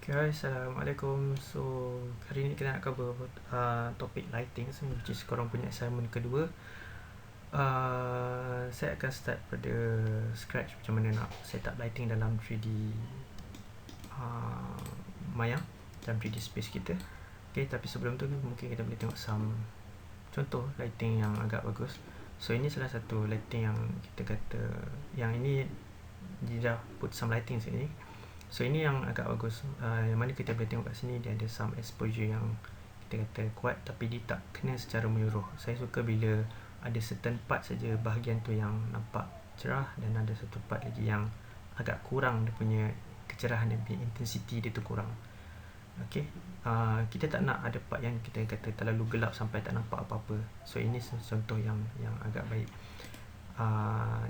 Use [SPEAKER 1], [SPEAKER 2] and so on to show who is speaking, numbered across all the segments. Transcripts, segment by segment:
[SPEAKER 1] Okay, Assalamualaikum. So, hari ni kita nak cover topik lighting, which is korang punya assignment kedua. Saya akan start pada scratch macam mana nak set up lighting dalam 3D Maya, dalam 3D space kita. Okay, tapi sebelum tu mungkin kita boleh tengok some contoh lighting yang agak bagus. So, ini salah satu lighting yang kita kata, yang ini dia dah put some lighting sini. So ini yang agak bagus, yang mana kita boleh tengok kat sini dia ada some exposure yang kita kata kuat, tapi dia tak kena secara menyeluruh. Saya suka bila ada certain part saja bahagian tu yang nampak cerah, dan ada satu part lagi yang agak kurang dia punya kecerahan, dia punya intensity dia tu kurang. Okay, kita tak nak ada part yang kita kata terlalu gelap sampai tak nampak apa-apa. So ini contoh yang agak baik.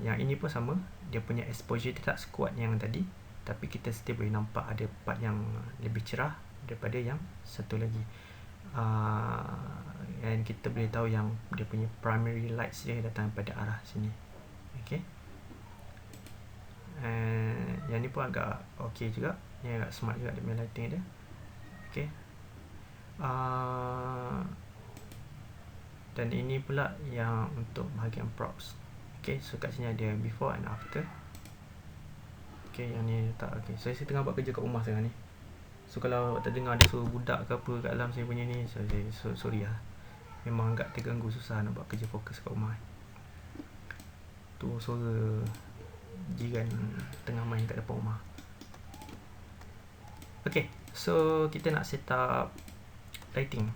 [SPEAKER 1] Yang ini pun sama, dia punya exposure dia tak sekuat yang tadi, tapi kita still boleh nampak ada part yang lebih cerah daripada yang satu lagi. Dan kita boleh tahu yang dia punya primary lights dia datang pada arah sini. Okay, yang ni pun agak okay juga, ni agak smart juga dia punya lighting dia. Okay, dan ini pula yang untuk bahagian props. Okay, so kat sini ada before and after. Okay, yang ni tak okay. Saya tengah buat kerja kat rumah sekarang ni. So kalau tak dengar ada suara budak ke apa kat dalam saya punya ni, sorry lah. Memang agak terganggu, susah nak buat kerja fokus kat rumah. Tu suara jiran tengah main kat depan rumah. Okay, so kita nak set up lighting.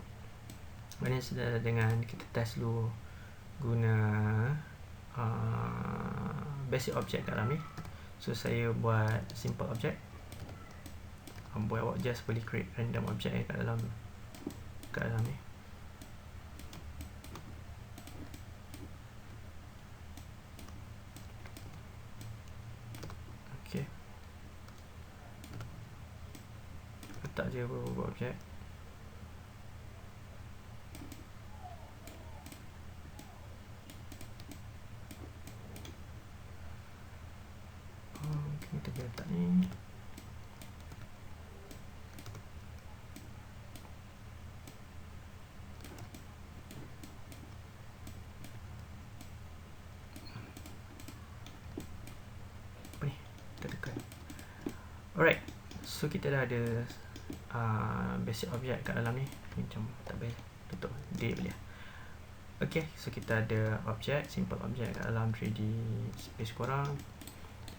[SPEAKER 1] Mana dengan kita test dulu guna basic object kat dalam ni. So saya buat simple object. Boleh awak just boleh create random object kat dalam ni. Okay, letak je beberapa objek. Kita boleh letak ni. Apa ni? Kita tekan. Alright, so kita dah ada basic object kat dalam ni. Macam tak boleh tutup, delete boleh. Okay, so kita ada object, simple object kat dalam 3D space korang.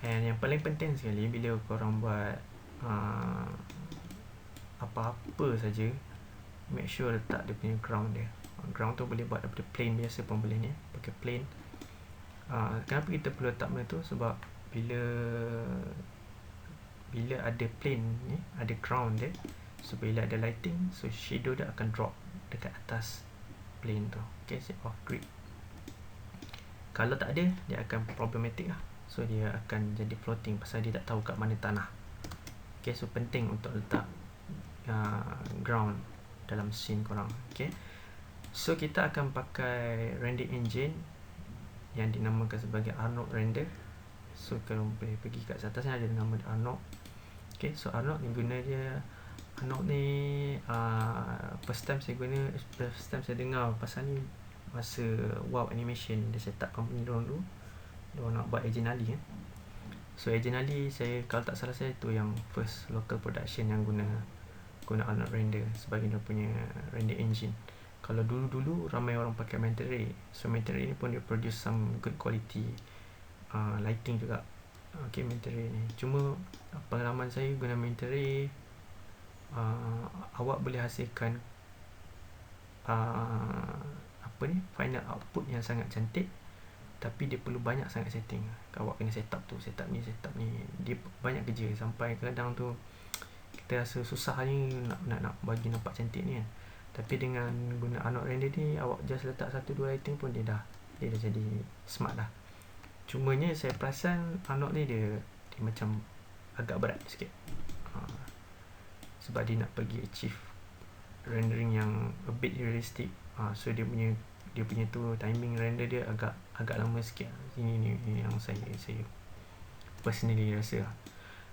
[SPEAKER 1] And yang paling penting sekali bila korang buat apa-apa saja, make sure letak dia punya ground dia. Ground tu boleh buat daripada plane biasa pun boleh ni, pakai plane. Kenapa kita perlu letak benda tu? Sebab bila ada plane ni, ada ground dia, so bila ada lighting, so shadow dia akan drop dekat atas plane tu. Okay, set off grid. Kalau tak ada, dia akan problematic lah. So dia akan jadi floating pasal dia tak tahu kat mana tanah. Okay, so penting untuk letak ground dalam scene korang. Okay, so kita akan pakai render engine yang dinamakan sebagai Arnold Render. So kalau boleh pergi kat atas ni ada nama Arnold. Okay, so Arnold ni guna dia. Arnold ni first time saya dengar pasal ni masa Wow Animation dia set up company dulu. Dia nak buat Agent Ali kan. So Agent Ali, saya kalau tak salah saya tu yang first local production yang guna Arnold Render sebagai dia punya render engine. Kalau dulu ramai orang pakai Manta Ray. So Manta Ray ni pun dia produce some good quality lighting juga. Okay, Manta Ray ni. Cuma pengalaman saya guna Manta Ray, awak boleh hasilkan final output yang sangat cantik, tapi dia perlu banyak sangat setting. Awak kena set up ni, dia banyak kerja sampai kadang tu kita rasa susah ni nak bagi nampak cantik ni kan. Tapi dengan guna Arnold Render ni, awak just letak 1-2 lighting pun dia dah jadi smart dah. Cumanya saya perasan Arnold ni dia macam agak berat sikit, sebab dia nak pergi achieve rendering yang a bit realistic. So dia punya tu timing render dia agak lama sikit. Ini yang saya personally rasa.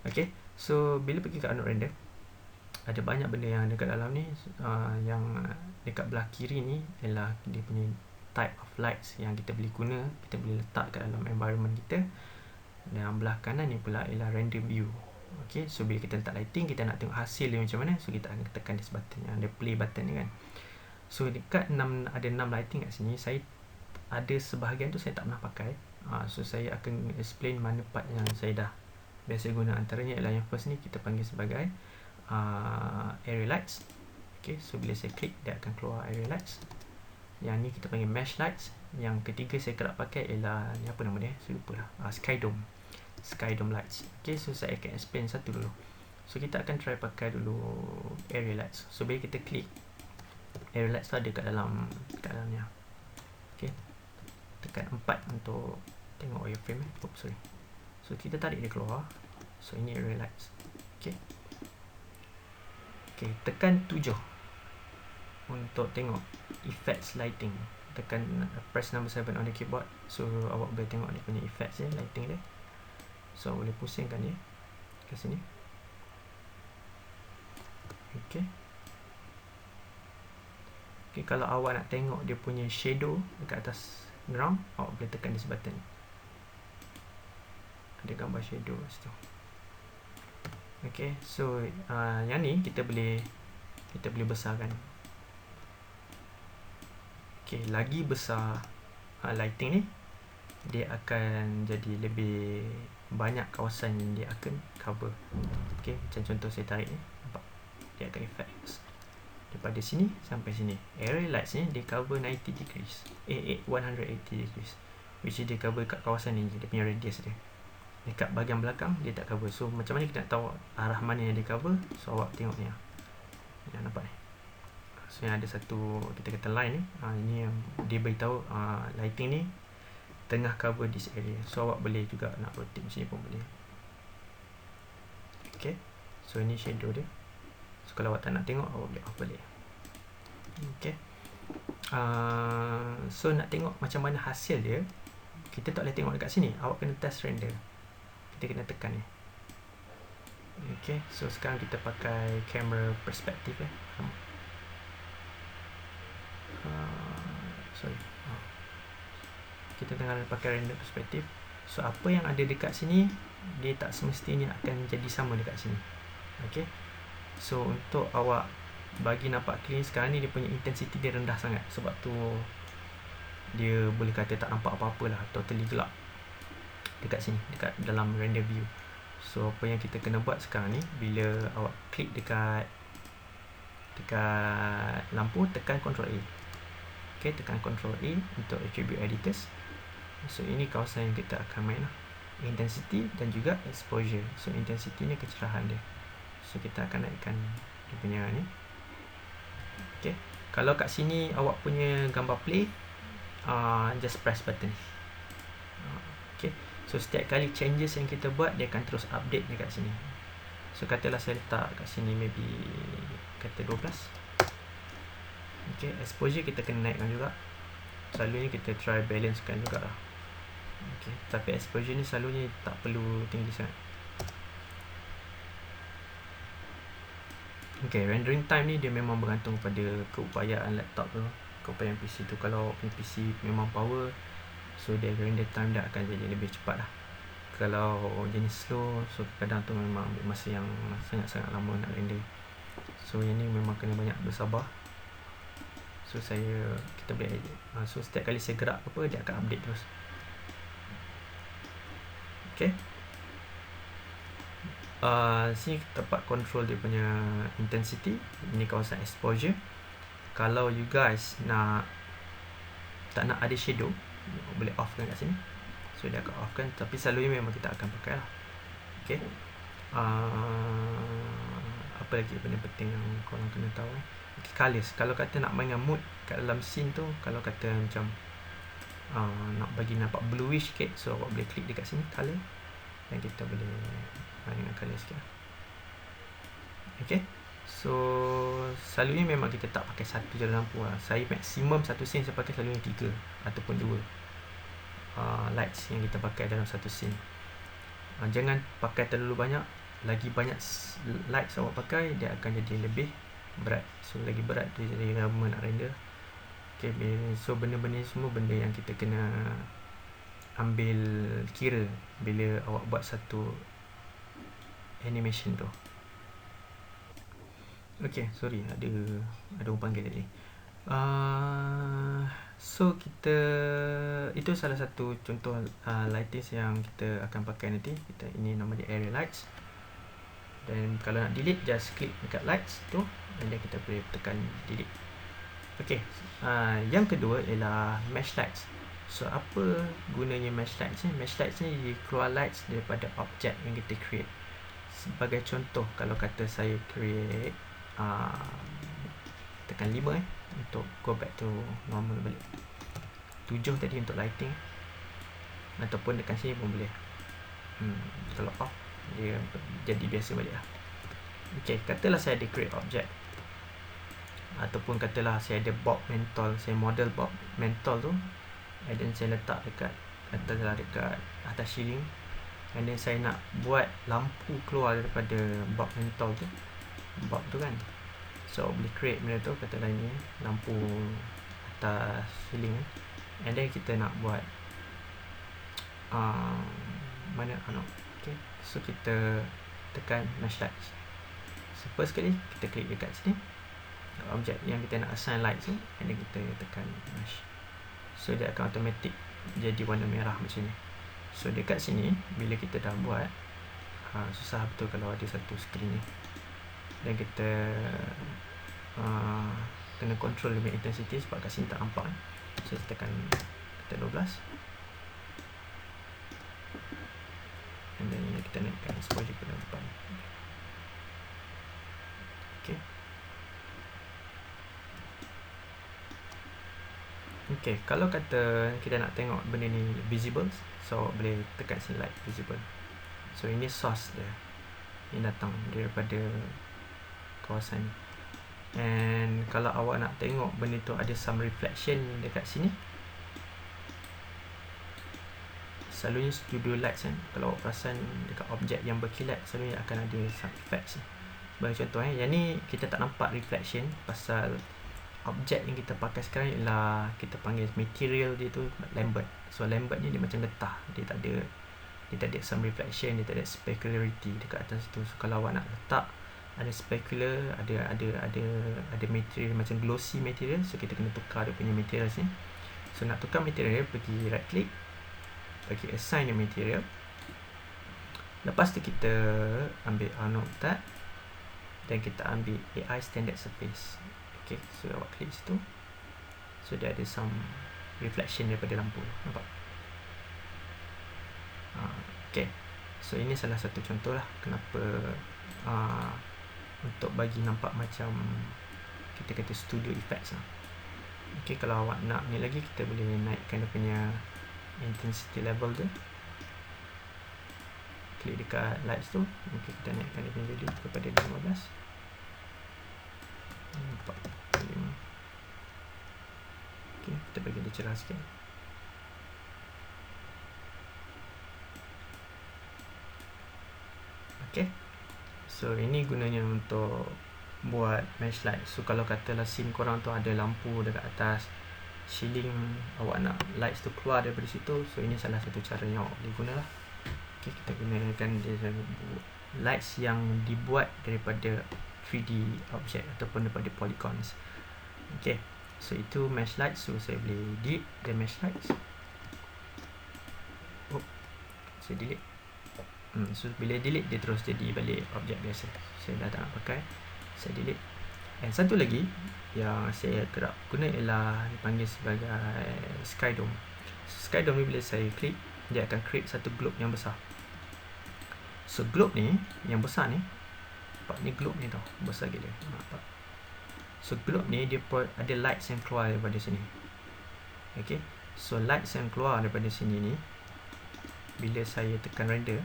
[SPEAKER 1] Okay, so bila pergi ke Arnold Render, ada banyak benda yang dekat dalam ni. Yang dekat belah kiri ni ialah dia punya type of lights yang kita boleh guna, kita boleh letak kat dalam environment kita. Dan belah kanan ni pula ialah render view. Okay, so bila kita letak lighting, kita nak tengok hasil dia macam mana, so kita akan tekan this button yang ada play button ni kan. So dekat ada 6 lighting kat sini. Saya ada sebahagian tu saya tak pernah pakai. So saya akan explain mana part yang saya dah biasa guna. Antaranya ialah yang first ni kita panggil sebagai area lights. Okay, so bila saya klik dia akan keluar area lights. Yang ni kita panggil mesh lights. Yang ketiga saya kerap pakai ialah ni, apa nama dia, saya lupa lah, sky dome lights. Okay, so saya akan explain satu dulu. So kita akan try pakai dulu area lights. So bila kita klik area lights tu ada kat dalamnya. Okay, tekan 4 untuk tengok wireframe. Sorry. So kita tarik dia keluar. So ini area lights. Okay, tekan 7 untuk tengok effects lighting. Tekan press number 7 on the keyboard. So awak boleh tengok dia punya effects dia, lighting dia. So boleh pusingkan dia ke sini. Okay, kalau awak nak tengok dia punya shadow dekat atas ground, awak boleh tekan this button. Ada gambar shadow situ. Okay, so yang ni kita boleh besarkan. Okay, lagi besar lighting ni, dia akan jadi lebih banyak kawasan yang dia akan cover. Okay, macam contoh saya tarik ni, nampak dia akan effects daripada sini sampai sini. Area lights ni dia cover 90 degrees, 180 degrees, which is dia cover kat kawasan ni, dia punya radius dia. Dekat bahagian belakang dia tak cover. So macam mana kita nak tahu arah mana yang dia cover? So awak tengok ni, yang nampak ni. So yang ada satu, kita kata line ni, ini yang dia beritahu lighting ni tengah cover this area. So awak boleh juga nak rotate macam ni pun boleh. Okay, so ini shadow dia. So kalau awak tak nak tengok, awak boleh off balik. Okay, so nak tengok macam mana hasil dia, kita tak boleh tengok dekat sini. Awak kena test render. Kita kena tekan ni. Okay, so sekarang kita pakai camera perspektif kita tengah pakai render perspektif. So apa yang ada dekat sini, dia tak semestinya akan jadi sama dekat sini. Okay, so untuk awak bagi nampak clean, sekarang ni dia punya intensity dia rendah sangat. Sebab tu dia boleh kata tak nampak apa-apa lah, totally gelap dekat sini, dekat dalam render view. So apa yang kita kena buat sekarang ni, bila awak klik dekat lampu, tekan Ctrl A. Okay, tekan Ctrl A untuk attribute editors. So ini kawasan yang kita akan main lah, intensity dan juga exposure. So intensity ni kecerahan dia. So kita akan naikkan dia punya ni. Okay, kalau kat sini awak punya gambar play, just press button. Okay, so setiap kali changes yang kita buat, dia akan terus update dekat sini. So katalah saya letak kat sini maybe kata 12. Okay, exposure kita kena naikkan juga. Selalunya kita try balancekan jugalah. Okay, tapi exposure ni selalunya tak perlu tinggi sangat. Okay, rendering time ni dia memang bergantung pada keupayaan laptop tu, keupayaan PC tu. Kalau PC memang power, so dia render time dia akan jadi lebih cepat lah. Kalau jenis slow, so kadang tu memang ambil masa yang sangat-sangat lama nak render. So yang ni memang kena banyak bersabar. So kita boleh so setiap kali saya gerak apa, dia akan update terus. Okay, sini tempat control dia punya intensity. Ini kawasan exposure. Kalau you guys tak nak ada shadow, boleh off kan kat sini. So dia akan off kan, tapi selalunya memang kita akan pakai lah. Okay, apa lagi benda penting yang korang kena tahu? Okay, colors. Kalau kata nak main dengan mood kat dalam scene tu, kalau kata macam nak bagi nampak bluish sikit, so awak boleh klik dekat sini color, dan kita boleh main dengan color sikit. Okay, so selalunya memang kita tak pakai satu je lampu lah. Saya maksimum satu scene saya pakai selalunya 3 ataupun 2 lights yang kita pakai dalam satu scene. Jangan pakai terlalu banyak. lagi banyak lights awak pakai, dia akan jadi lebih berat. So lagi berat dia jadi lama nak render. Okay, so benda-benda semua benda yang kita kena ambil kira bila awak buat satu animation tu. Okay, sorry, ada orang panggil tadi. So kita, itu salah satu contoh lights yang kita akan pakai nanti. Ini nama dia area lights. Dan kalau nak delete, just klik dekat lights tu, dan then kita boleh tekan delete. Okay, yang kedua ialah mesh lights. So apa gunanya mesh lights ni? Mesh lights ni dia keluar lights daripada objek yang kita create. Sebagai contoh, kalau kata saya create tekan 5 untuk go back to normal balik, 7 tadi untuk lighting, ataupun dekat sini pun boleh. Kalau off, dia jadi biasa balik lah. Okay, katalah saya ada create object, ataupun katalah saya ada bob mentol, saya model bob mentol tu, dan saya letak dekat atas ceiling, and then saya nak buat lampu keluar daripada bob mentol tu, bob tu kan. So boleh create benda tu, katalah ini lampu atas ceiling, and then kita nak buat okay. So kita tekan mesh lights. So first sekali kita klik dekat sini objek yang kita nak assign lights tu, and then kita tekan mesh. So dia akan automatic jadi warna merah macam ni. So dekat sini bila kita dah buat, susah betul kalau ada satu skrin ni, dan kita kena control limit intensity sebab kat sini tak nampak. So tekan 12, and then kita naikkan exposure ke depan. Okay. Okay, kalau kata kita nak tengok benda ni visible, so boleh tekan sini light visible. So ini source dia, ini datang daripada kawasan ni. And kalau awak nak tengok benda tu ada some reflection dekat sini, selalunya studio lights kan, kalau awak perasan dekat objek yang berkilat, selalunya akan ada some effects. Sebagai contoh yang ni kita tak nampak reflection pasal objek yang kita pakai sekarang ialah kita panggil material dia tu lambert. So lambert ni dia macam getah, dia tak ada some reflection, dia tak ada specularity dekat atas tu. So kalau awak nak letak ada specular, ada material macam glossy material, so kita kena tukar dia punya material ni. So nak tukar material, pergi right click, bagi assign your material. Lepas tu kita ambil Arnold tab, dan kita ambil AI standard surface. Okay, so awak klik situ, so dia ada some reflection daripada lampu, nampak? Okay, so ini salah satu contoh lah kenapa untuk bagi nampak macam kita kata studio effects lah. Okay, kalau awak nak ni lagi, kita boleh naikkan dia punya intensity level tu, klik dekat lights tu. Okay, kita naikkan dia punya value kepada 15, 45. Okay, kita bagi dia cerah sikit. Okay, so ini gunanya untuk buat mesh light. So kalau katalah scene korang tu ada lampu dekat atas ceiling, awak nak lights tu keluar daripada situ, so ini salah satu cara yang awak boleh guna lah. Okay, kita gunakan lights yang dibuat daripada 3D object ataupun daripada polygons. Okay, so itu mesh lights. So saya boleh delete the mesh lights. Saya delete. So bila delete, dia terus jadi balik objek biasa. Saya dah tak nak pakai, saya delete. Dan satu lagi yang saya kerap guna ialah dipanggil sebagai sky dome. So, sky dome ni bila saya klik, dia akan create satu globe yang besar. So globe ni yang besar ni, nampak ni globe ni tau, besar gila, nampak? So globe ni dia ada lights yang keluar daripada sini. Okay, so lights yang keluar daripada sini ni, bila saya tekan render,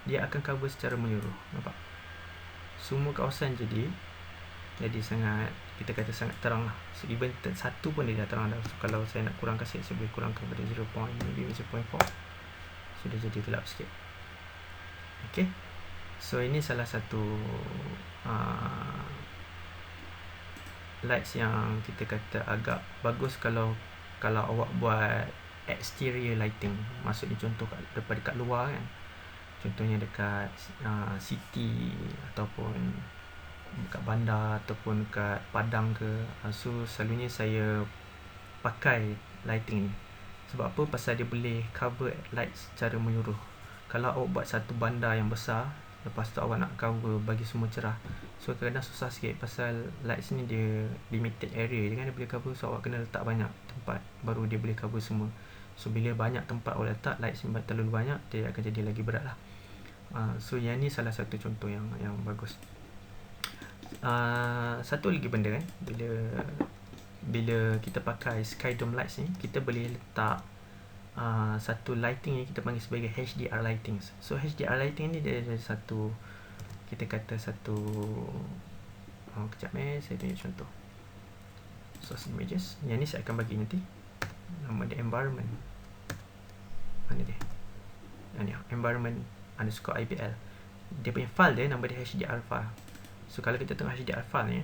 [SPEAKER 1] dia akan cover secara menyeluruh, nampak? Semua kawasan jadi sangat, kita kata sangat terang lah. So even satu pun dia dah terang dah. So kalau saya nak kurangkan sikit, saya boleh kurangkan pada 0.4. So dia jadi gelap sikit. Okay, so ini salah satu lights yang kita kata agak bagus kalau awak buat exterior lighting. Maksudnya contoh daripada dekat luar kan, contohnya dekat city ataupun dekat bandar ataupun dekat padang ke. So selalunya saya pakai lighting ni. Sebab apa? Pasal dia boleh cover light secara menyeluruh. Kalau awak buat satu bandar yang besar, lepas tu awak nak cover bagi semua cerah, so kadang-kadang susah sikit pasal light sini dia limited area je kan, dia boleh cover. So awak kena letak banyak tempat baru dia boleh cover semua. So bila banyak tempat awak letak light sini terlalu banyak, dia akan jadi lagi berat lah. So yang ni salah satu contoh yang bagus. Satu lagi benda kan, bila kita pakai sky dome lights ni, kita boleh letak satu lighting yang kita panggil sebagai HDR lighting. So HDR lighting ni dia ada satu, kita kata satu kejap saya tunjuk contoh source images. Yang ni saya akan bagi nanti nama dia environment. Mana dia? Yang ni environment _IBL. Dia punya file dia nama dia HDR file. So kalau kita tengok HDR file ni,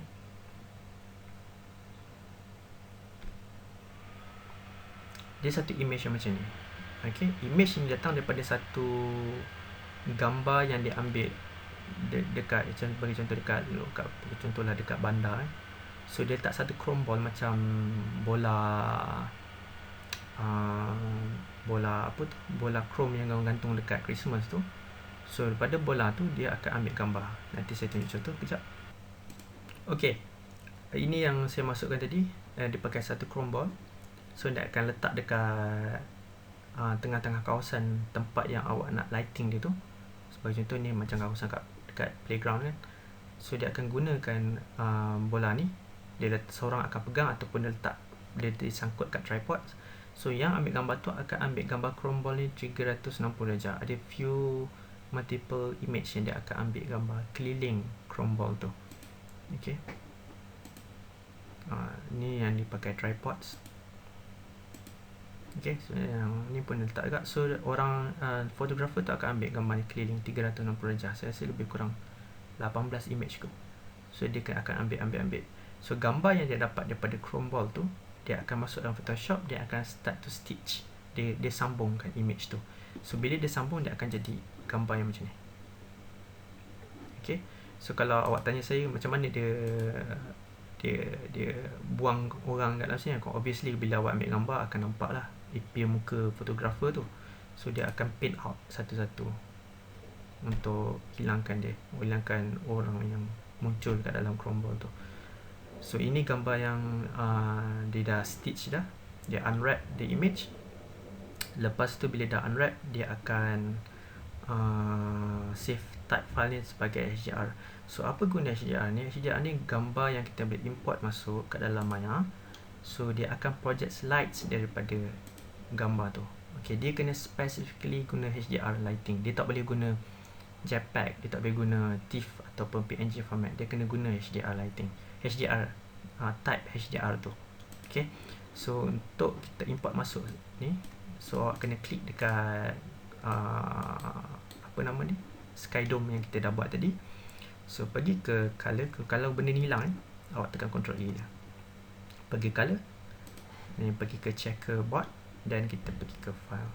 [SPEAKER 1] dia satu image yang macam ni. Okay, image ni datang daripada satu gambar yang dia ambil dekat, bagi contoh dekat contohlah dekat bandar. So dia letak satu chrome ball macam bola apa tu, bola chrome yang gantung dekat Christmas tu. So daripada bola tu dia akan ambil gambar. Nanti saya tunjuk contoh kejap. Okay, ini yang saya masukkan tadi, dia pakai satu chrome ball. So dia akan letak dekat tengah-tengah kawasan tempat yang awak nak lighting dia tu. Sebagai contoh ni macam kawasan dekat playground kan. So dia akan gunakan bola ni, dia seorang akan pegang ataupun dia letak, dia disangkut kat tripod. So yang ambil gambar tu akan ambil gambar chrome ball ni 360 darjah. Ada multiple image yang dia akan ambil gambar keliling chrome ball tu. Okay, ni yang dipakai tripods. Okay, so yang ni pun letak agak. So orang fotografer tu akan ambil gambar keliling 360 darjah. Saya rasa lebih kurang 18 image kot. So dia akan ambil. So gambar yang dia dapat daripada chrome ball tu, dia akan masuk dalam Photoshop, dia akan start to stitch. Dia sambungkan image tu. So bila dia sambung, dia akan jadi gambar yang macam ni. Okay, so kalau awak tanya saya macam mana dia buang orang kat dalam sini, obviously bila awak ambil gambar akan nampak lah muka fotografer tu. So dia akan paint out satu-satu untuk hilangkan orang yang muncul kat dalam chrome ball tu. So ini gambar yang dia dah stitch dah, dia unwrap the image. Lepas tu bila dah unwrap, dia akan save type file ni sebagai HDR. So apa guna HDR ni? HDR ni gambar yang kita boleh import masuk kat dalam Maya. So dia akan project slides daripada gambar tu. Okay, dia kena specifically guna HDR lighting. Dia tak boleh guna JPEG, dia tak boleh guna TIFF ataupun PNG format. Dia kena guna HDR lighting, HDR type HDR tu. Okay, so untuk kita import masuk ni, so awak kena klik dekat apa nama ni, sky dome yang kita dah buat tadi. So pergi ke color, kalau benda ni hilang awak tekan Ctrl A je. Pergi color ni, pergi ke checkerboard dan kita pergi ke file.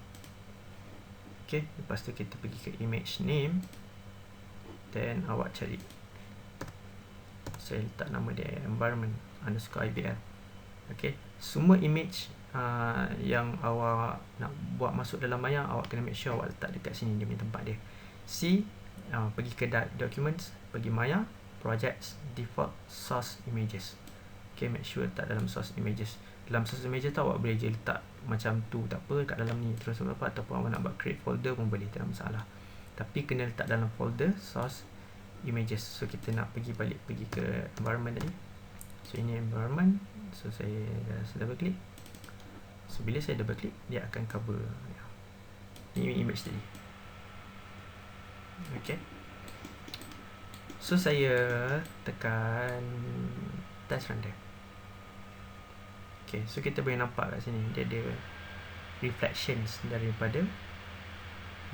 [SPEAKER 1] Okay, lepas tu kita pergi ke image name dan awak cari, saya letak nama dia environment _IBL. Okay, semua image yang awak nak buat masuk dalam Maya, awak kena make sure awak letak dekat sini, dia punya tempat dia. Pergi ke documents, pergi Maya, projects, default source images. Okay, make sure letak dalam source images. Dalam source images tu awak boleh je letak macam tu, tak apa, kat dalam ni terus apa, ataupun awak nak buat create folder pun boleh, tak ada masalah. Tapi kena letak dalam folder source images. So kita nak pergi ke environment tadi. So ini environment. So saya double click. So bila saya double click, dia akan cover ini image tadi. Okay, so saya tekan test render. Okay, so kita boleh nampak kat sini dia ada reflections daripada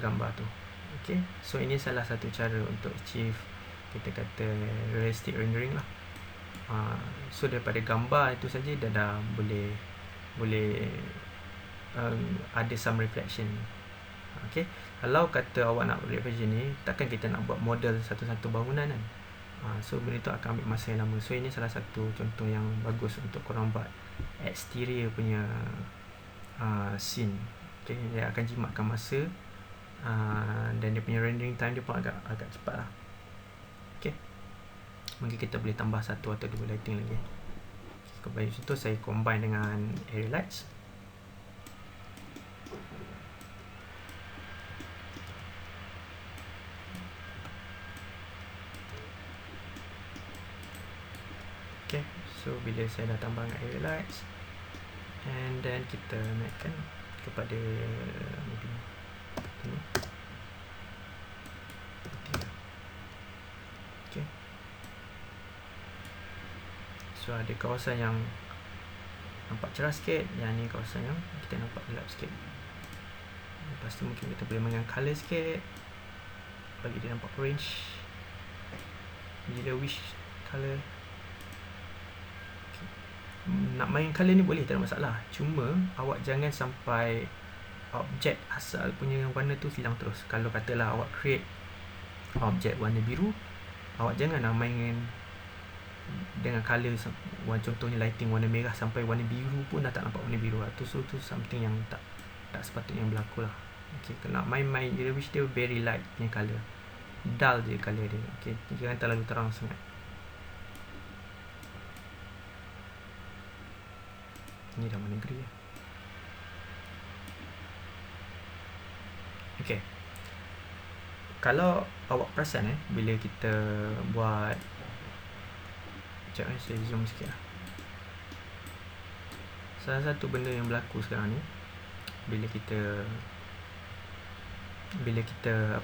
[SPEAKER 1] gambar tu. Okay, so ini salah satu cara untuk achieve kita kata realistic rendering lah. So daripada gambar itu saja dah boleh ada some reflection. Okay, kalau kata awak nak reflection ni, takkan kita nak buat model satu-satu bangunan kan. So benda tu akan ambil masa yang lama. So ini salah satu contoh yang bagus untuk korang buat exterior punya scene. Okay, dia akan jimatkan masa, dan dia punya rendering time dia pun agak cepat lah. Okay, mungkin kita boleh tambah satu atau dua lighting lagi. Kepada situ saya combine dengan area lights. Okay, so bila saya dah tambah dengan area lights, and then kita naikkan kepada maybe ini. Okay, so ada kawasan yang nampak cerah sikit, yang ni kawasan yang kita nampak gelap sikit. Lepas tu mungkin kita boleh mainkan colour sikit, bagi dia nampak orange, yellowish colour. Nak main colour ni boleh, tak ada masalah. Cuma awak jangan sampai objek asal punya warna tu hilang terus. Kalau katalah awak create objek warna biru, awak jangan nak main dengan colour, contohnya lighting warna merah sampai warna biru pun dah tak nampak warna biru. Tu something yang tak sepatutnya berlaku lah. Okay, nak main yellowish dia very light punya colour, dull je colour dia. Okay, jangan terlalu terang sangat. Ini dah mana negeri ya. Okay, kalau awak perasan bila kita buat, sekejap saya zoom sikit lah. Salah satu benda yang berlaku sekarang ni, bila kita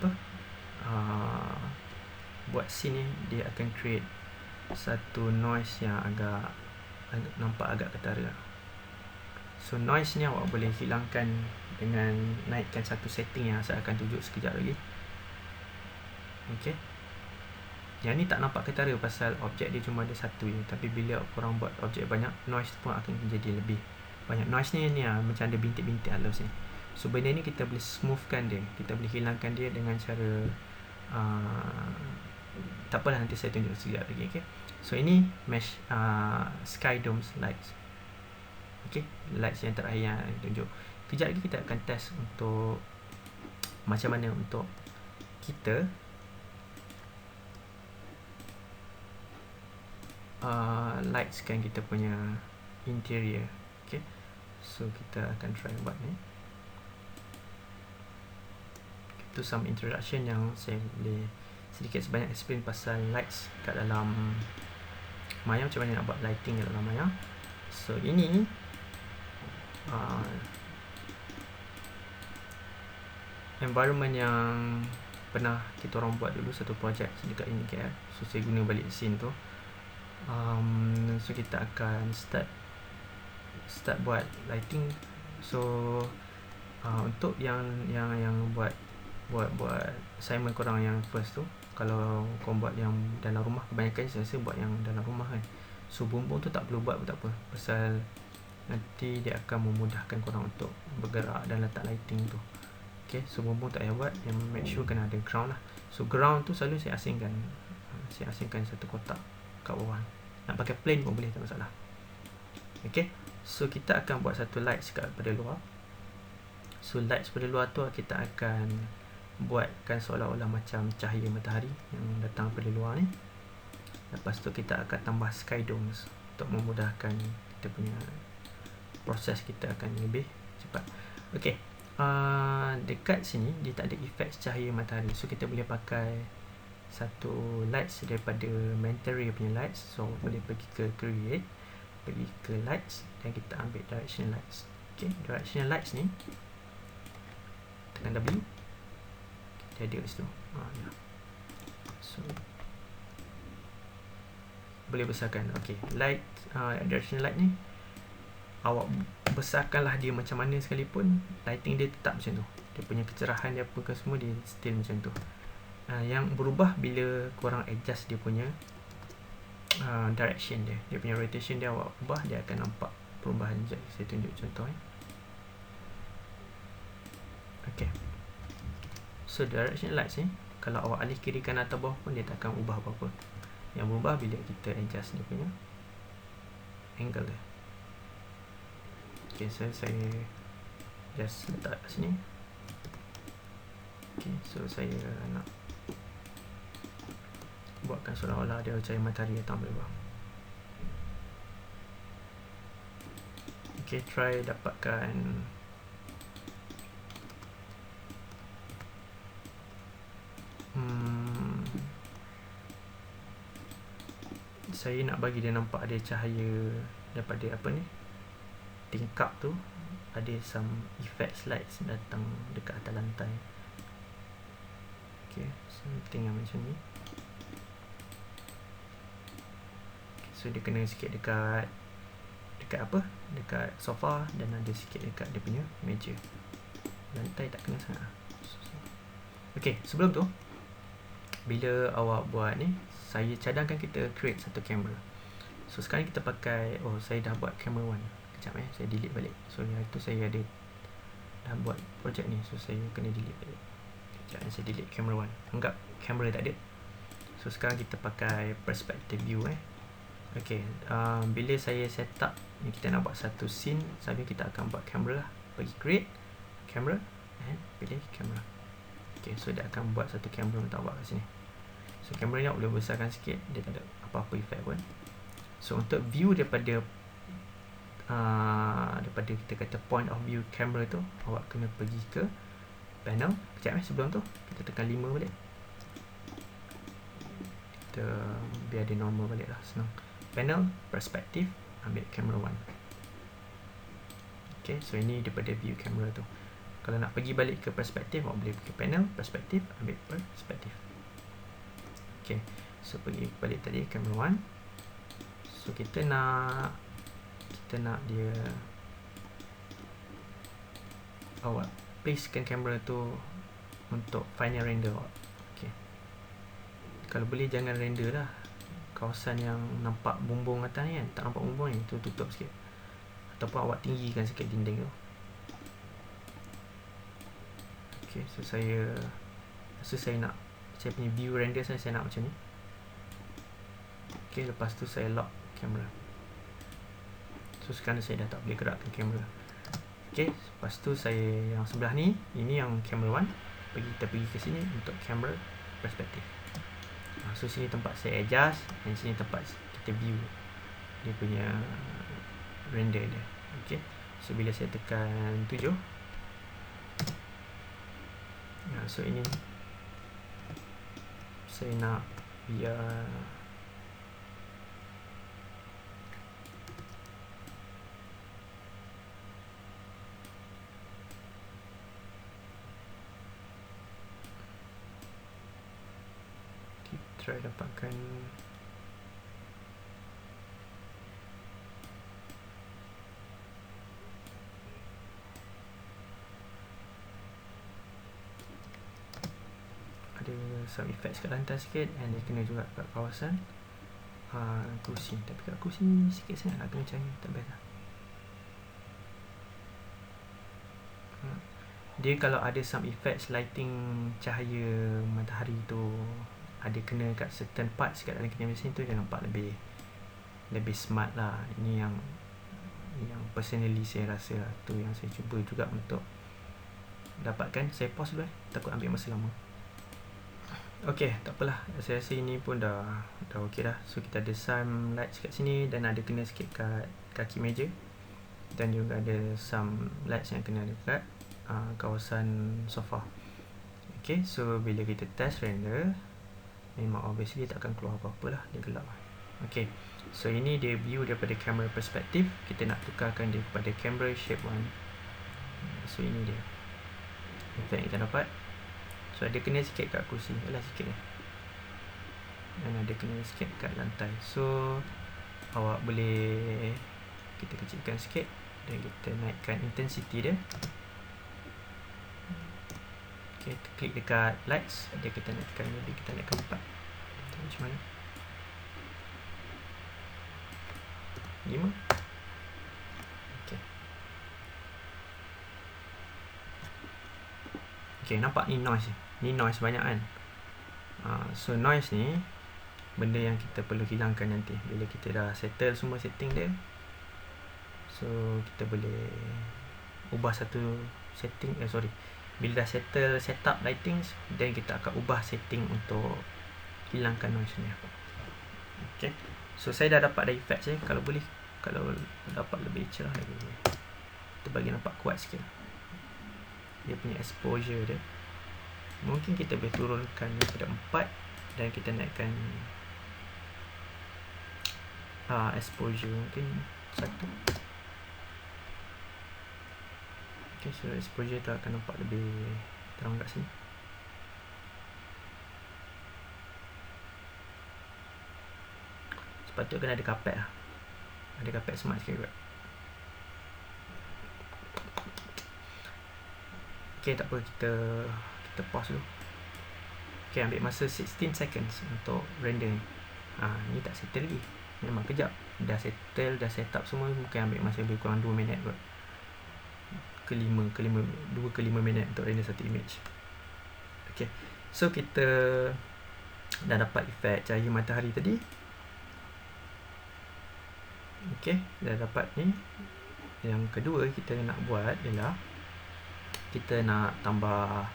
[SPEAKER 1] buat scene ni, dia akan create satu noise yang agak nampak agak ketara. So noise ni awak boleh hilangkan dengan naikkan satu setting yang saya akan tunjuk sekejap lagi. Okay, yang ni tak nampak ketara pasal objek dia cuma ada satu je. Tapi bila korang buat objek banyak, noise pun akan menjadi lebih banyak. Noise ni macam ada bintik-bintik halus ni. So benda ni kita boleh smoothkan dia, kita boleh hilangkan dia dengan cara tak apalah, nanti saya tunjuk sekejap lagi. Okay, so ini mesh sky domes lights. Okay, lights yang terakhir yang tunjuk. Kejap lagi kita akan test untuk macam mana untuk kita lightskan kita punya interior. Okay, so kita akan try buat ni. Itu some introduction yang saya boleh sedikit sebanyak explain pasal lights kat dalam Maya, macam mana nak buat lighting kat dalam Maya. So ini environment yang pernah kita orang buat dulu, satu projek dekat ini KL. So saya guna balik scene tu. So kita akan start buat lighting. So untuk yang buat assignment korang yang first tu, kalau korang buat yang dalam rumah, kebanyakan saya rasa buat yang dalam rumah kan. So bumbung tu tak perlu buat pun tak apa, pasal nanti dia akan memudahkan korang untuk bergerak dan letak lighting tu. Okay, so bumbung tak payah buat, yang make sure kena ada ground lah. So ground tu selalu saya asingkan satu kotak kat bawah. Nak pakai plain pun boleh, tak masalah. Okay, so kita akan buat satu lights pada luar. So lights pada luar tu kita akan buatkan seolah-olah macam cahaya matahari yang datang pada luar ni. Lepas tu kita akan tambah sky domes untuk memudahkan kita punya proses, kita akan lebih cepat. Okay, dekat sini dia tak ada efek cahaya matahari. So kita boleh pakai satu lights daripada Mentory punya lights. So boleh pergi ke create, pergi ke lights, dan kita ambil directional lights. Okay, directional lights ni tekan W, dia ada kat situ. Ya. So boleh besarkan. Okay, light directional light ni awak besarkanlah dia macam mana sekalipun, lighting dia tetap macam tu. Dia punya kecerahan dia apa ke semua dia still macam tu. Yang berubah bila korang adjust dia punya direction dia. Dia punya rotation dia awak ubah, dia akan nampak perubahan. Sekejap saya tunjuk contoh Okay. So direction lights ni, kalau awak alih kiri kanan atau bawah pun dia tak akan ubah apa-apa. Yang berubah bila kita adjust dia punya angle dia. Okay, so saya just letak kat sini. Okay, so saya nak buatkan seolah-olah dia cahaya matahari datang dari bawah. Okay, try dapatkan saya nak bagi dia nampak ada cahaya daripada apa ni, tingkap tu, ada some effect lights datang dekat atas lantai. Okay, something yang macam ni. Okay, so dia kena sikit dekat apa, dekat sofa, dan ada sikit dekat dia punya meja. Lantai tak kena sangat. Okay, sebelum tu bila awak buat ni, saya cadangkan kita create satu kamera. So sekarang kita pakai, saya dah buat camera 1. Kejap saya delete balik. So yang itu saya ada dah buat projek ni, so saya kena delete balik. Kejap saya delete camera 1. Anggap kamera tak ada. So sekarang kita pakai perspective view Okay, bila saya set up ni, kita nak buat satu scene, sambil kita akan buat kamera lah. Pergi create camera and pilih kamera. Okay, so dia akan buat satu kamera untuk awak kat sini. So kamera ni awak boleh besarkan sikit, dia tak ada apa-apa efek pun. So untuk view daripada kita kata point of view kamera tu, awak kena pergi ke panel. Kejap sebelum tu kita tekan 5 balik. Kita biar dia normal balik lah, senang. Panel, perspective, ambil kamera 1. Okay, so ini daripada view kamera tu. Kalau nak pergi balik ke perspektif, awak boleh pergi panel, perspektif, ambil perspektif. Okay, so pergi balik tadi kamera 1. So kita nak dia awak pastekan kamera tu untuk final render awak. Okay, kalau boleh jangan render lah kawasan yang nampak bumbung atas ni kan, tak nampak bumbung ni, tu tutup sikit, ataupun awak tinggikan sikit dinding tu. Okay, so saya nak, saya punya view render saya nak macam ni. Okay, lepas tu saya lock kamera. So sekarang saya dah tak boleh gerakkan kamera. Okay, lepas tu saya yang sebelah ni, ini yang kamera 1. Kita pergi ke sini untuk kamera perspektif. So sini tempat saya adjust, dan sini tempat kita view dia punya render dia. Okay, so bila saya tekan 7, so ini saya nak biar try dapatkan ada some effects kat lantai sikit, and dia kena juga kat kawasan kursi. Tapi kat kursi sikit sangat lah kena cahaya, tak best lah. Dia kalau ada some effects lighting cahaya matahari tu ada kena kat certain parts kat dalam kamera mesin tu, dia nampak lebih smart lah. Ini yang personally saya rasa lah, tu yang saya cuba juga untuk dapatkan. Saya pause dulu takut ambil masa lama. Okay, tak apalah, saya rasa ini pun dah ok dah. So kita ada some lights kat sini, dan ada kena sikit kat kaki meja, dan juga ada some lights yang kena dekat kawasan sofa. Okay, so bila kita test render, memang obviously tak akan keluar apa-apa lah, dia gelap. Okay, so ini dia view daripada kamera perspektif. Kita nak tukarkan dia kepada kamera shape 1. So ini dia efek yang kita dapat. So ada kena sikit kat kursi, sikit lah, dan ada kena sikit kat lantai. So awak boleh, kita kecilkan sikit, dan kita naikkan intensity dia. Okay, klik dekat lights, dia kita naikkan, jadi kita naikkan 4. Tengok macam mana. 5. Okay. Okay, nampak ni noise. Ni noise banyak kan. So noise ni benda yang kita perlu hilangkan nanti bila kita dah settle semua setting dia. So kita boleh ubah satu setting, bila dah settle setup lightings, then kita akan ubah setting untuk hilangkan noise ni. Okay, so saya dah dapat dah effect saya. Kalau boleh, kalau dapat lebih cerah lagi, kita bagi nampak kuat sikit dia punya exposure dia. Mungkin kita boleh turunkan daripada 4 dan kita naikkan exposure mungkin 1. Okay, so exposure tu akan nampak lebih terang kat sini. Sepatutnya kena ada kapet lah. Ada kapet smart sikit juga. Okay, tak apa, kita pause dulu. Okay, ambil masa 16 seconds untuk render ni. Ni tak settle lagi. Memang kejap. Dah settle, dah setup semua, mungkin ambil masa lebih kurang 2 minit kot. 2 ke 5 minit untuk render satu image. Okay, so kita dah dapat efek cahaya matahari tadi. Okay, dah dapat ni. Yang kedua kita nak buat ialah kita nak tambah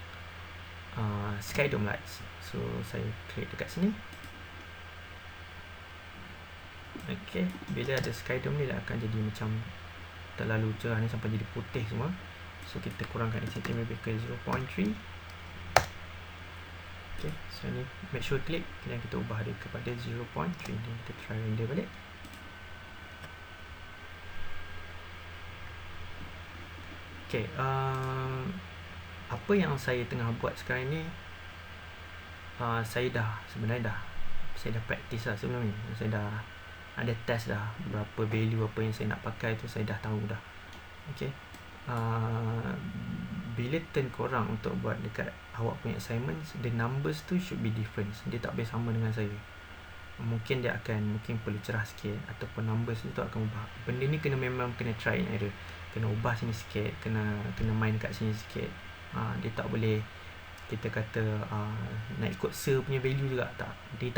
[SPEAKER 1] sky dome lights. So saya klik dekat sini. Okay, bila ada sky dome ni dia akan jadi macam terlalu cerah ni sampai jadi putih semua. So kita kurangkan intensity maybe ke 0.3. Okay, so ni make sure klik dan kita ubah dia kepada 0.3 dan kita try render balik. Okay, apa yang saya tengah buat sekarang ni, saya dah practice lah sebelum ni. Saya dah ada test dah berapa value apa yang saya nak pakai tu, saya dah tahu dah. Okay, bila turn korang untuk buat dekat awak punya assignments, the numbers tu should be different. Dia tak boleh sama dengan saya. Mungkin dia akan perlu cerah sikit, ataupun numbers tu akan ubah. Benda ni memang kena try and error. Kena ubah sini sikit, kena main kat sini sikit. Dia tak boleh kita kata nak ikut punya value juga. Dia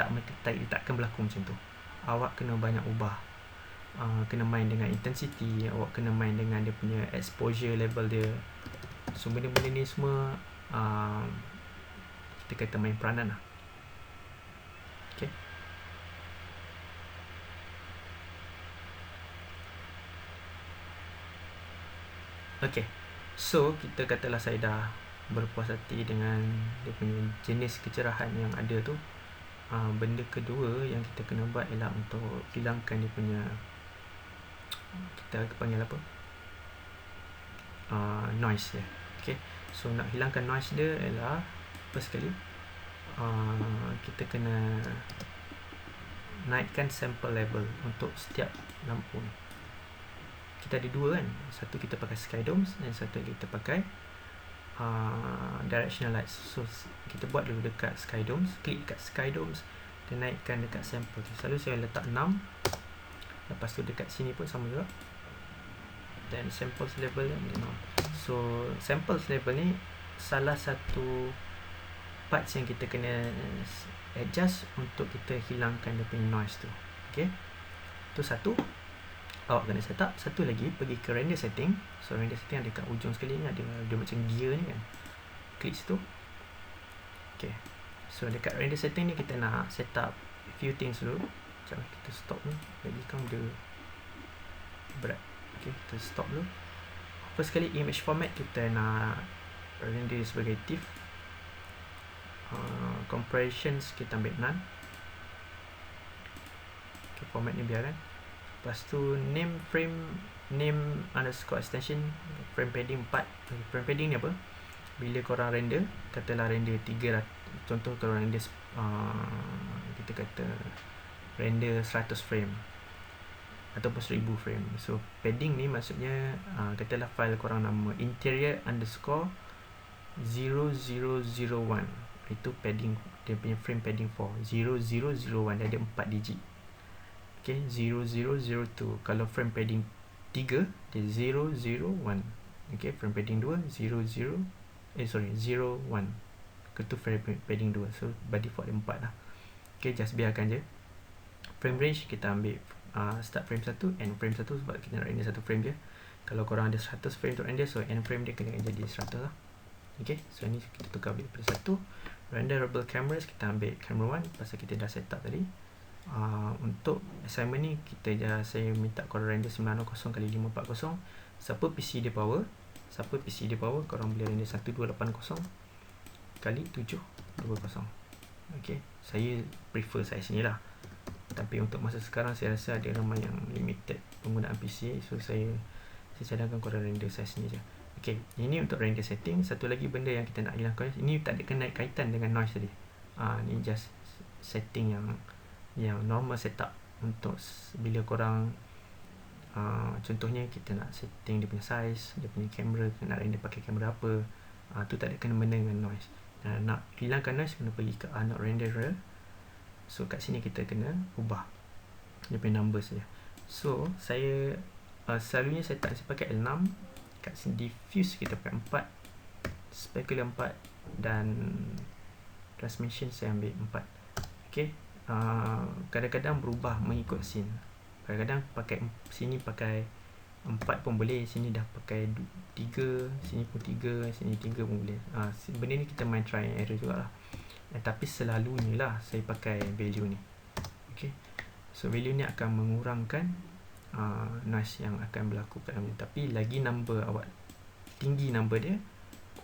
[SPEAKER 1] takkan berlaku macam tu. Awak kena banyak ubah. Kena main dengan intensity, awak kena main dengan dia punya exposure level dia. So benda-benda ni semua kita kata main peranan lah. Okay. Okay, so kita katalah saya dah berpuas hati dengan dia punya jenis kecerahan yang ada tu. Benda kedua yang kita kena buat ialah untuk hilangkan dia punya, kita panggil apa, noise dia. Okay, so nak hilangkan noise dia ialah first sekali kita kena naikkan sample level untuk setiap lampu. Kita ada dua kan, satu kita pakai sky domes dan satu kita pakai directional lights. So kita buat dulu dekat sky domes, klik dekat sky domes dan naikkan dekat sample. Selalu saya letak 6. Lepas tu dekat sini pun sama juga, dan samples level dia 6. So samples level ni salah satu parts yang kita kena adjust untuk kita hilangkan dia punya noise tu. Okay, tu satu awak kena set up. Satu lagi, pergi ke render setting. So render setting ada kat ujung sekali ni, ada macam gear ni kan, klik situ. Okay, so dekat render setting ni kita nak set up few things dulu. Sekejap kita stop ni, lagi kan dia berat. Okay, kita stop dulu. First sekali image format kita nak render sebagai TIFF. Compressions kita ambil none. Okay, format ni biarkan. Lepas tu name underscore extension, frame padding 4. Frame padding ni apa? Bila korang render, katalah render 300, contoh korang render kita kata render 100 frame. ataupun 1000 frame. So padding ni maksudnya katalah file korang nama interior underscore 0001, itu padding, dia punya frame padding 4 0001, dia ada 4 digit. Okay, 0002. Kalau frame padding 3 dia 001. Okay, frame padding 2 01. Itu frame padding 2. So by default dia 4 lah. Okay, just biarkan je. Frame range kita ambil start frame 1, end frame 1, sebab kita nak render 1 frame je. Kalau korang ada 100 frame untuk render, so end frame dia kena jadi 100 lah. Okay, so ni kita tukar ambil pada 1. Renderable cameras, kita ambil camera 1 pasal kita dah set up tadi. Untuk assignment ni saya minta korang render 960x540. Siapa PC dia power, korang boleh render 1280 kali 720. Okay, saya prefer saiz ni lah. Tapi untuk masa sekarang saya rasa ada ramai yang limited penggunaan PC, so saya cadangkan korang render saiz ni je. Okay, ini untuk render setting. Satu lagi benda yang kita nak hilangkan, ini tak ada kaitan dengan noise tadi. Ni just setting yang normal setup untuk bila korang contohnya kita nak setting dia punya size, dia punya kamera, nak render pakai kamera apa, tu tak ada kena-mena dengan noise. Nak hilangkan noise, kena pergi ke not renderer. So kat sini kita kena ubah dia punya number saja. So saya selalunya saya pakai L6. Kat sini diffuse kita pakai 4, specular 4, dan transmission saya ambil 4. Okay, kadang-kadang berubah mengikut scene. Kadang-kadang pakai sini pakai 4 pun boleh, sini dah pakai 3, sini pun 3, sini 3 pun boleh. Benda ni kita main try and error jugalah. Tapi selalunya lah saya pakai value ni. Okay, so value ni akan mengurangkan noise yang akan berlaku kat dalam ni. Tapi lagi number awak tinggi number dia,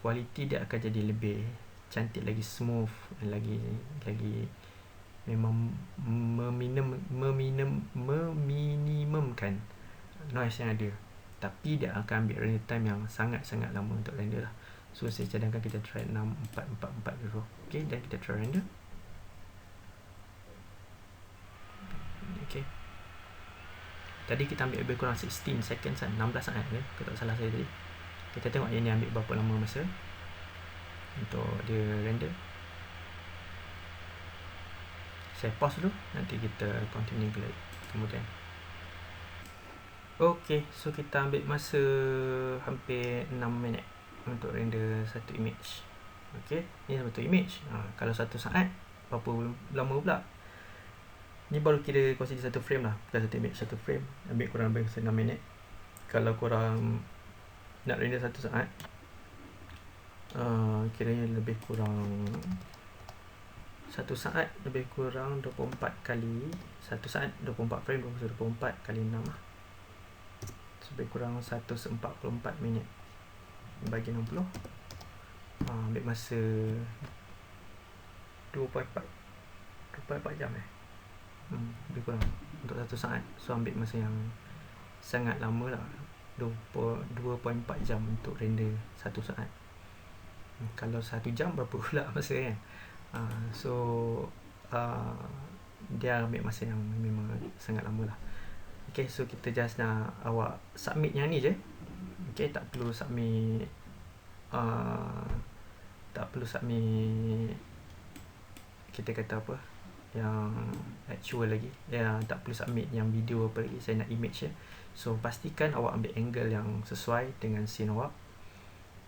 [SPEAKER 1] quality dia akan jadi lebih cantik, lagi smooth, lagi memang meminimumkan noise yang ada. Tapi dia akan ambil render time yang sangat-sangat lama untuk render lah. So saya cadangkan kita try 6444 dulu. Okay, dan kita try render. Okay, tadi kita ambil lebih kurang 16 seconds kan, 16 saat ya, kalau tak salah saya tadi. Kita tengok yang ni ambil berapa lama masa untuk dia render. Saya pause dulu, nanti kita continue kemudian. Okay, so kita ambil masa hampir 6 minit untuk render satu image. Okay, ni satu image. Kalau 1 saat, berapa lama pula? Ni baru kira consider satu frame lah, bukan satu image, satu frame. Ambil kurang lebih 6 minit. Kalau korang nak render 1 saat, kiranya lebih kurang 1 saat lebih kurang 24 kali 1 saat 24 frame, 24 kali 6 lah. Lebih kurang 144 minit bagi 60. Ambil masa 2.4 jam lebih kurang untuk 1 saat. So ambil masa yang sangat lama lah, 2.4 jam untuk render 1 saat. Kalau 1 jam berapa pula masa kan? So dia ambil masa yang memang sangat lama lah. Okay, so kita just nak awak submit yang ni je. Okay, tak perlu submit kita kata apa, yang actual lagi ya, tak perlu submit yang video apa lagi. Saya nak image je. So pastikan awak ambil angle yang sesuai dengan scene awak.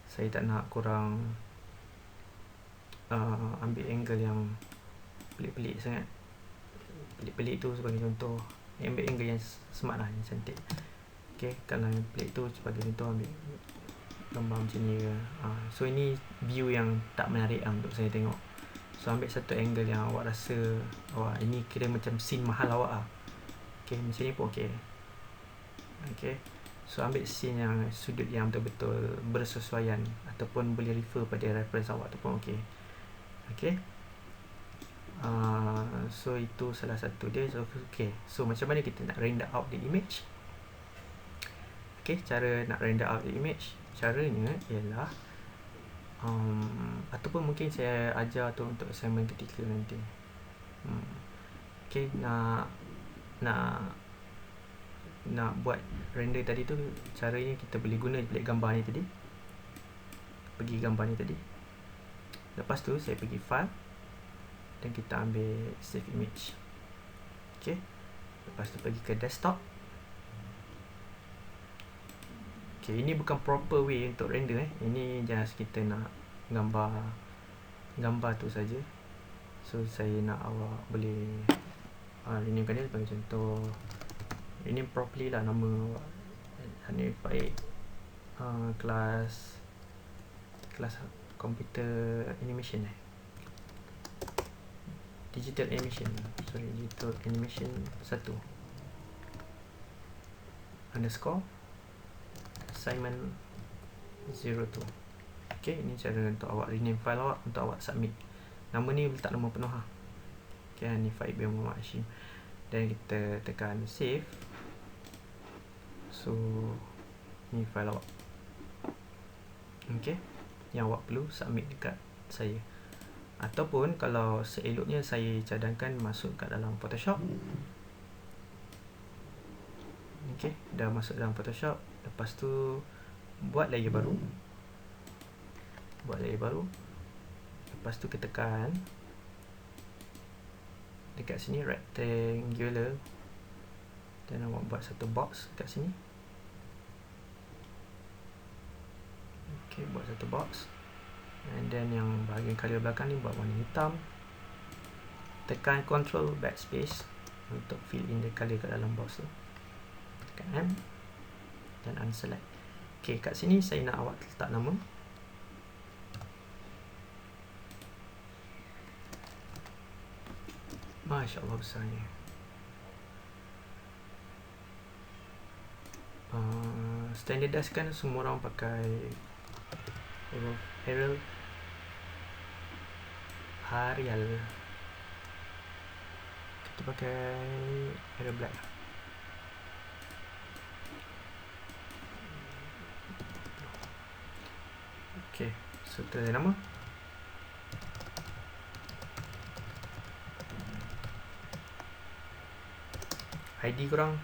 [SPEAKER 1] Saya tak nak korang ambil angle yang pelik-pelik sangat. Pelik-pelik tu sebagai contoh, ambil angle yang smart lah, yang cantik. Okay, kalau yang pelik tu sebagai contoh, ambil gambar macam ni ke. So ini view yang tak menarik lah untuk saya tengok. So ambil satu angle yang awak rasa ini kira macam scene mahal awak lah. Okay, macam ni pun okay. Okay, so ambil scene yang sudut yang betul-betul bersesuaian, ataupun boleh refer pada reference awak tu pun okay. Okay, so itu salah satu dia. So okay, so macam mana kita nak render out the image? Okay, cara nak render out the image, caranya ialah ataupun mungkin saya ajar tu untuk assignment ketika nanti. Okay, nak nak buat render tadi tu, caranya kita boleh guna balik gambar ni tadi, pergi gambar ni tadi. Lepas tu saya pergi file dan kita ambil save image. Okay, lepas tu pergi ke desktop. Okay, ini bukan proper way untuk render ini just kita nak gambar tu saja. So saya nak awak boleh rename dia sebagai contoh, rename properly lah nama awak. Hanif Faik, kelas computer animation digital animation 1 underscore assignment 02. Okay, ini cara untuk awak rename file awak, untuk awak submit. Nama ni letak nama penuh Okay, Hanif Faik bin Muhammad Hashim, dan kita tekan save. So ni file awak. Okay, yang awak perlu submit dekat saya. Ataupun kalau seeloknya saya cadangkan masuk kat dalam Photoshop. Okay, dah masuk dalam Photoshop. Lepas tu buat layer baru. Lepas tu kita tekan dekat sini rectangular, dan awak buat satu box dekat sini. Okay, buat satu box, and then yang bahagian color belakang ni buat warna hitam. Tekan Ctrl backspace untuk fill in the color kat dalam box tu. Tekan M dan unselect. Okay, kat sini saya nak awak letak nama. Masya Allah besarnya. Standardized kan semua orang pakai Arial. Kita pakai Arial Black. Okay, so tulis nama. ID korang.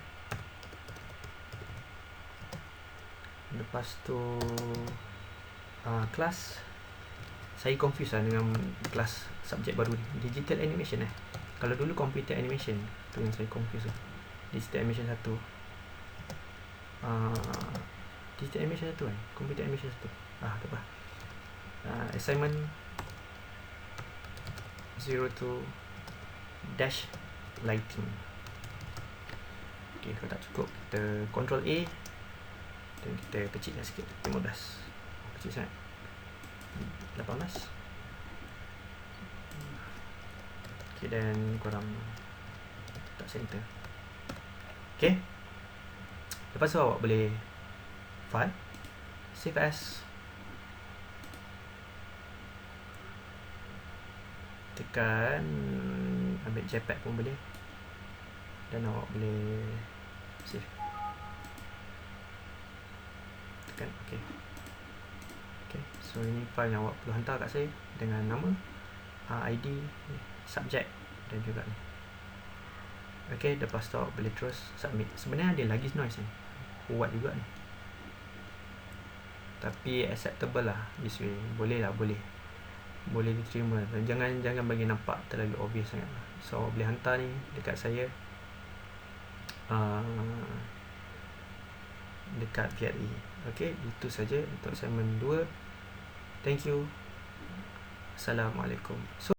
[SPEAKER 1] Lepas tu kelas. Saya confuse dengan kelas subjek baru ni, digital animation Kalau dulu computer animation tu yang saya confuse digital animation 1. Digital animation 1 computer animation 1. Tak apa. Assignment 02 dash lighting. Okay, kalau tak cukup kita Ctrl A dan kita kecilkan sikit 15. Kecil sangat. 18. Okay, dan korang tak center. Okay, lepas tu awak boleh file, save as, tekan ambil JPEG pun boleh, dan awak boleh save. Tekan OK. Okay, so ini file yang awak perlu hantar kat saya dengan nama, ID, subjek dan juga ni. Okay, lepas tu awak boleh terus submit. Sebenarnya ada lagi noise ni, kuat juga ni, tapi acceptable lah this way. Boleh diterima, dan jangan bagi nampak terlalu obvious sangat lah. So awak boleh hantar ni dekat saya dekat VRE. Okay, itu saja untuk assignment 2. Thank you. Assalamualaikum. So